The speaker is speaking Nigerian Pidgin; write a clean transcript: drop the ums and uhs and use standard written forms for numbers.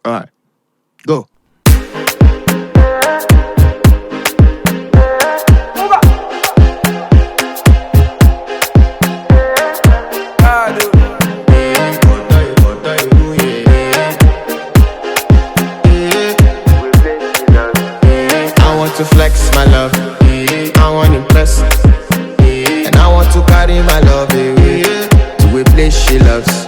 Alright, go. I want to flex my love, I want to impress, and I want to carry my love away to a place she loves.